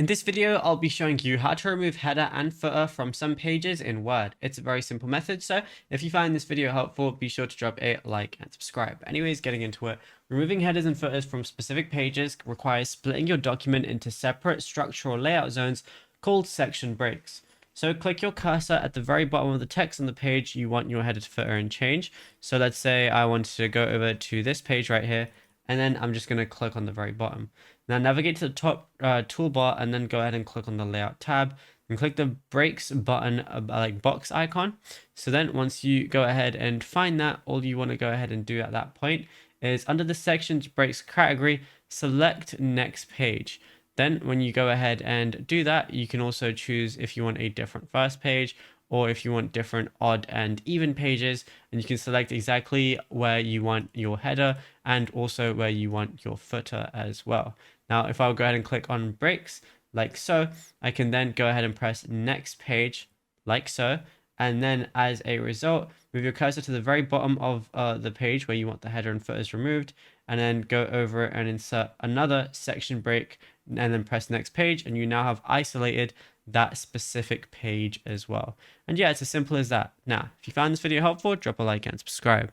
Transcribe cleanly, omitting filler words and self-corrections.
In this video, I'll be showing you how to remove header and footer from some pages in Word. It's a very simple method, so if you find this video helpful, be sure to drop a like and subscribe. Anyways, getting into it, removing headers and footers from specific pages requires splitting your document into separate structural layout zones called section breaks. So click your cursor at the very bottom of the text on the page you want your header to footer and change. So let's say I wanted to go over to this page right here, and then I'm just going to click on the very bottom. Now navigate to the top toolbar and then go ahead and click on the layout tab and click the breaks button like box icon. So then once you go ahead and find that, all you want to go ahead and do at that point is under the sections breaks category, select next page. Then when you go ahead and do that, you can also choose if you want a different first page or if you want different odd and even pages, and you can select exactly where you want your header and also where you want your footer as well. Now, if I'll go ahead and click on breaks like so, I can then go ahead and press next page like so. And then as a result, move your cursor to the very bottom of the page where you want the header and footers removed, and then go over and insert another section break and then press next page, and you now have isolated that specific page as well. And yeah, it's as simple as that. Now, if you found this video helpful, drop a like and subscribe.